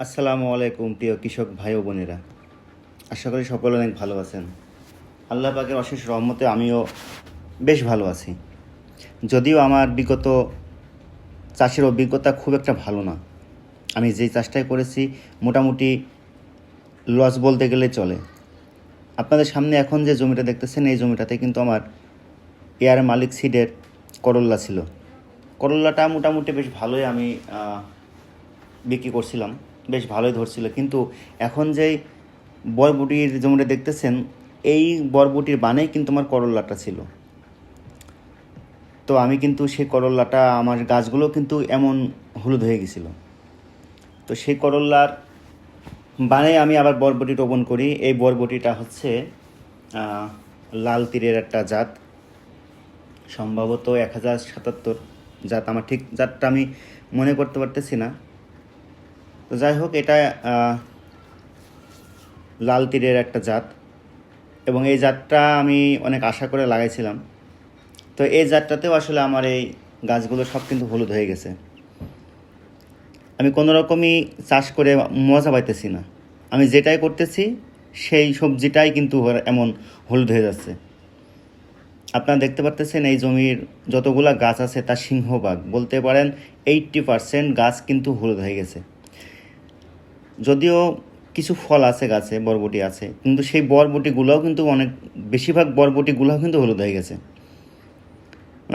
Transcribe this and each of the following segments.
আসসালামু আলাইকুম প্রিয় কৃষক ভাই ও বোনেরা। আশা করি সকলে অনেক ভালো আছেন। আল্লাহ পাকের অশেষ রহমতে আমিও বেশ ভালো আছি। যদিও আমার বিগত চাষের অভিজ্ঞতা খুব একটা ভালো না। আমি যেই চাষটাই করেছি মোটামুটি লস বলতে গেলে চলে। আপনাদের সামনে এখন যে জমিটা দেখতেছেন এই জমিটাতে কিন্তু আমার এয়ার মালিক সিডের করল্লা ছিল। করল্লাটা মোটামুটি বেশ ভালোই আমি বিক্রি করছিলাম, বেশ ভালোই ধরছিল। কিন্তু এখন যেই বরবটির জমিটা দেখতেছেন এই বরবটির বানেই কিন্তু আমার করল্লাটা ছিল। তো আমি কিন্তু সেই করল্লাটা আমার গাছগুলো কিন্তু এমন হলুদ হয়ে গেছিলো। তো সেই করল্লার বানে আমি আবার বরবটি রোপণ করি। এই বরবটিটা হচ্ছে লাল তীরের একটা জাত, সম্ভবত 1077 জাত। আমার ঠিক জাতটা আমি মনে করতে পারতেছি না। তো যাই হোক, এটা লাল তীরের একটা জাত এবং এই জাতটা আমি অনেক আশা করে লাগাইছিলাম। তো এই জাতটাতেও আসলে আমার এই গাছগুলো সব কিন্তু হলুদ হয়ে গেছে। আমি কোনো রকমই চাষ করে মজা পাইতেছি না। আমি যেটাই করতেছি সেই সবজিটাই কিন্তু এমন হলুদ হয়ে যাচ্ছে। আপনারা দেখতে পারতেছেন এই জমির যতগুলা গাছ আছে তার সিংহভাগ বলতে পারেন 80% গাছ কিন্তু হলুদ হয়ে গেছে। যদিও কিছু ফল আছে গাছে, বরবটি আছে, কিন্তু সেই বরবটিগুলোও কিন্তু অনেক বেশিরভাগ বরবটিগুলোও কিন্তু হলুদ হয়ে গেছে।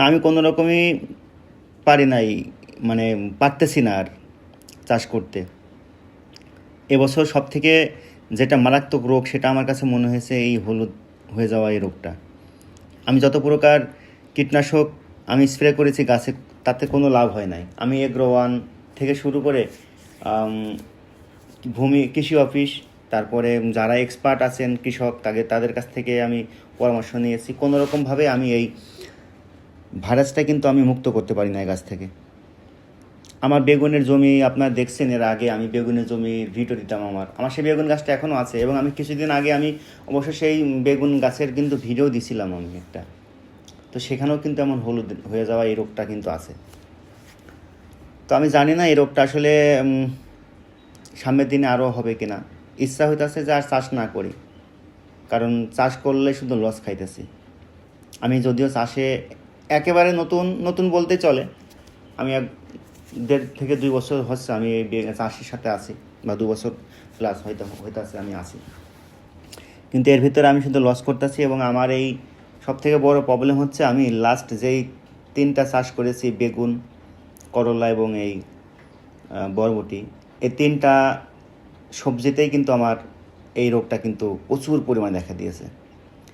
আমি কোনো রকমই পারি নাই, পারতেছি না আর চাষ করতে। এবছর সব থেকে যেটা মারাত্মক রোগ সেটা আমার কাছে মনে হয়েছে এই হলুদ হয়ে যাওয়া এই রোগটা। আমি যত প্রকার কীটনাশক আমি স্প্রে করেছি গাছে, তাতে কোনো লাভ হয় নাই। আমি এগ্রো-1 থেকে শুরু করে ভূমি কৃষি অফিস, তারপরে যারা এক্সপার্ট আছেন কৃষক তাদের কাছ থেকে আমি পরামর্শ নিয়েছি। কোনো রকমভাবে আমি এই ভাইরাসটা কিন্তু আমি মুক্ত করতে পারি না এই গাছ থেকে। আমার বেগুনের জমি আপনারা দেখছেন, এর আগে আমি বেগুনের জমি ভিডিও দিতাম। আমার সেই বেগুন গাছটা এখনও আছে এবং আমি কিছুদিন আগে আমি অবশ্য সেই বেগুন গাছের কিন্তু ভিডিও দিছিলাম আমি একটা। তো সেখানেও কিন্তু এমন হলুদ হয়ে যাওয়া এই রোগটা কিন্তু আছে। তো আমি জানি না এই রোগটা আসলে সামনের দিনে আরও হবে কিনা। ইচ্ছা হইতেছে যে আর চাষ না করি, কারণ চাষ করলে শুধু লস খাইতেছি। আমি যদিও চাষে একেবারে নতুন নতুন বলতে চলে, আমি 1.5 থেকে 2 বছর হচ্ছে আমি এই চাষের সাথে আছি, বা 2 বছর প্লাস হইতেছে আমি আছি। কিন্তু এর ভিতরে আমি শুধু লস করতেছি এবং আমার এই সবথেকে বড় প্রবলেম হচ্ছে আমি লাস্ট যেই 3টা চাষ করেছি, বেগুন, করলা এবং এই বরবটি, এই 3টা সবজিতেই কিন্তু আমার এই রোগটা কিন্তু প্রচুর পরিমাণে দেখা দিয়েছে।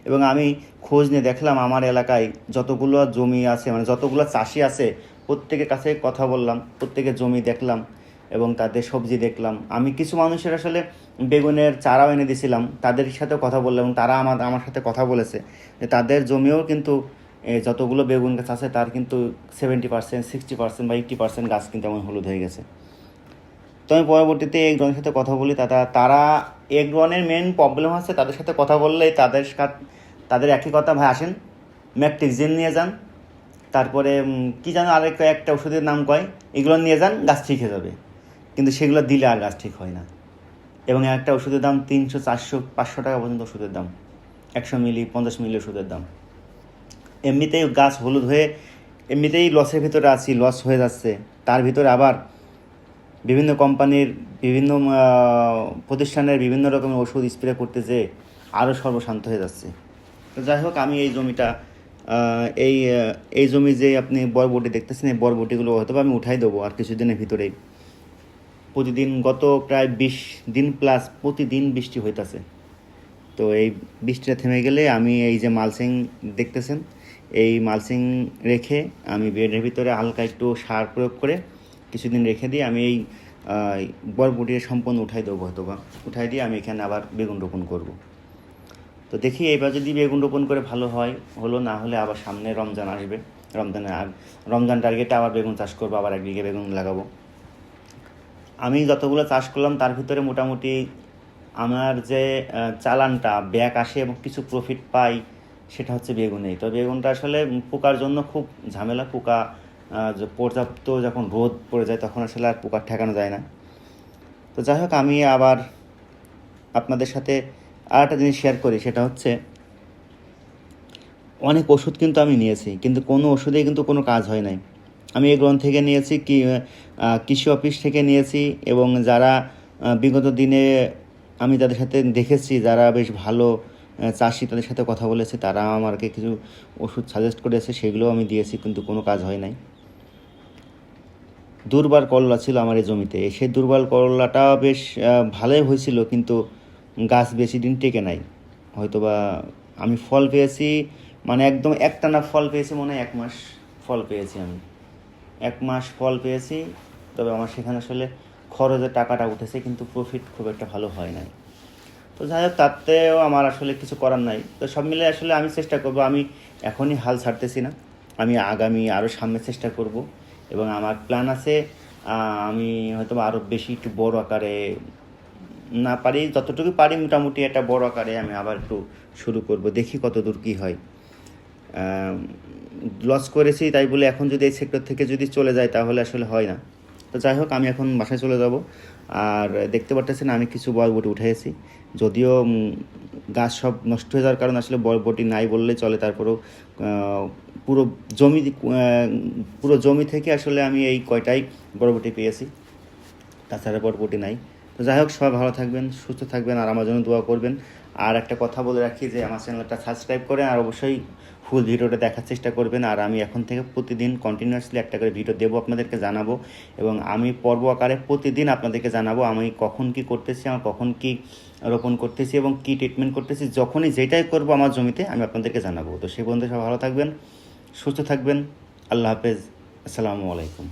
এবং আমি খোঁজ নিয়ে দেখলাম আমার এলাকায় যতগুলো জমি আছে, যতগুলো চাষি আছে, প্রত্যেকের কাছে কথা বললাম, প্রত্যেকের জমি দেখলাম এবং তাদের সবজি দেখলাম। আমি কিছু মানুষের আসলে বেগুনের চারাও এনে দিয়েছিলাম, তাদের সাথেও কথা বললাম এবং তারা আমার সাথে কথা বলেছে যে তাদের জমিও কিন্তু যতগুলো বেগুন গাছ আছে তার কিন্তু 70%, 60% বা 80% গাছ কিন্তু এমন হলুদ হয়ে গেছে। তো আমি পরবর্তীতে এগ্রনের সাথে কথা বলি। তারা এগ্রনের মেন প্রবলেম হচ্ছে তাদের সাথে কথা বললেই তাদের একই কথা, ভাই আসেন ম্যাকটিক্সিন নিয়ে যান, তারপরে কি যেন একটা ওষুধের নাম কয়, এগুলো নিয়ে যান, গাছ ঠিক হয়ে যাবে। কিন্তু সেগুলো দিলে আর গাছ ঠিক হয় না। এবং একটা ওষুধের দাম 300, 400, 500 টাকা পর্যন্ত ওষুধের দাম, 100 মিলি, 50 মিলি ওষুধের দাম। এমনিতেই গাছ হলুদ হয়ে এমনিতেই লসের ভিতরে আছি, লস হয়ে যাচ্ছে। তার ভিতরে আবার বিভিন্ন কোম্পানির, বিভিন্ন প্রতিষ্ঠানের বিভিন্ন রকমের ওষুধ স্প্রে করতে যেয়ে আরও সর্বশান্ত হয়ে যাচ্ছে। তো যাই হোক, আমি এই জমিটা এই জমি যে আপনি বরবটি দেখতেছেন, এই বরবটিগুলো হয়তো আমি উঠাই দেবো আর কিছুদিনের ভিতরেই। প্রতিদিন গত প্রায় 20 দিন প্লাস প্রতিদিন বৃষ্টি হইতেছে। তো এই বৃষ্টিটা থেমে গেলে আমি এই যে মালচিং দেখতেছেন, এই মালচিং রেখে আমি বেডের ভিতরে হালকা একটু সার প্রয়োগ করে কিছুদিন রেখে দিয়ে আমি এই বরবটির সম্পূর্ণ উঠাই দেবো, উঠাই দিয়ে আমি এখানে আবার বেগুন রোপণ করব। তো দেখি এবার যদি বেগুন রোপণ করে ভালো হয় হলো, না হলে আবার সামনে রমজান আসবে, রমজান টার্গেটে আবার বেগুন চাষ করবো, আবার 1 বিঘে বেগুন লাগাবো। আমি যতগুলো চাষ করলাম তার ভিতরে মোটামুটি আমার যে চালানটা ব্যাক আসে এবং কিছু প্রফিট পাই সেটা হচ্ছে বেগুনেই। তো বেগুনটা আসলে পোকার জন্য খুব ঝামেলা। পর্যাপ্ত যখন রোদ পড়ে যায় তখন আসলে আর পোকা ঠেকানো যায় না। তো যাই হোক, আমি আবার আপনাদের সাথে আর একটা জিনিস শেয়ার করি, সেটা হচ্ছে অনেক ওষুধ কিন্তু আমি নিয়েছি, কিন্তু কোনো ওষুধেই কিন্তু কোনো কাজ হয় নাই। আমি এগ্রন থেকে নিয়েছি, কৃষি অফিস থেকে নিয়েছি, এবং যারা বিগত দিনে আমি তাদের সাথে দেখেছি, যারা বেশ ভালো চাষি, তাদের সাথে কথা বলেছি, তারা আমাকে কিছু ওষুধ সাজেস্ট করেছে, সেগুলোও আমি দিয়েছি, কিন্তু কোনো কাজ হয় নাই। দুর্বার করলা ছিল আমার এই জমিতে, সেই দুর্বার করলাটা বেশ ভালোই হয়েছিল, কিন্তু গাছ বেশি দিন টেকে নাই। হয়তোবা আমি ফল পেয়েছি, মানে একদম একটানা ফল পেয়েছি, মনে হয় 1 মাস ফল পেয়েছি আমি, 1 মাস ফল পেয়েছি। তবে আমার সেখানে আসলে খরচের টাকাটা উঠেছে, কিন্তু প্রফিট খুব একটা ভালো হয় নাই। তো যাই হোক, তাতেও আমার আসলে কিছু করার নাই। তো সব মিলে আসলে আমি চেষ্টা করব, আমি এখনই হাল ছাড়তেছি না, আমি আগামী আরও সামনে চেষ্টা করব, এবং আমার প্ল্যান আছে আমি হয়তো আরও বেশি একটু বড় আকারে, না পারি যতটুকু পারি মোটামুটি একটা বড় আকারে আমি আবার একটু শুরু করব, দেখি কত দূর কী হয়। লস করেছি তাই বলে এখন যদি এই সেক্টর থেকে যদি চলে যায় তাহলে আসলে হয় না। তো যাই হোক, আমি এখন বাসায় চলে যাব। আর দেখতে পারতেছেন আমি কিছু বরবটি উঠেছি, যদিও গাছ সব নষ্ট হয়ে যাওয়ার কারণে আসলে বরবটি নাই বললেই চলে। তারপরেও পুরো জমি পুরো জমি থেকে আসলে আমি এই কয়টাই বরবটি পেয়েছি, তাছাড়া বরবটি নাই। তো যাই হোক, সবাই ভালো থাকবেন, সুস্থ থাকবেন, আর আমার জন্য দোয়া করবেন। আর একটা কথা বলে রাখি যে আমার চ্যানেলটা সাবস্ক্রাইব করেন, আর অবশ্যই ফুল ভিডিওটা দেখার চেষ্টা করবেন। আর আমি এখন থেকে প্রতিদিন কন্টিনিউয়াসলি একটা করে ভিডিও দেবো, আপনাদেরকে জানাবো, এবং আমি পর্ব আকারে প্রতিদিন আপনাদেরকে জানাবো আমি কখন কি করতেছি, আমার কখন কি রোপণ করতেছি এবং কি ট্রিটমেন্ট করতেছি। যখনই যেটাই করবো আমার জমিতে আমি আপনাদেরকে জানাবো। তো সেই পর্যন্ত সব ভালো থাকবেন, সুস্থ থাকবেন। আল্লাহ হাফেজ, আসসালামু আলাইকুম।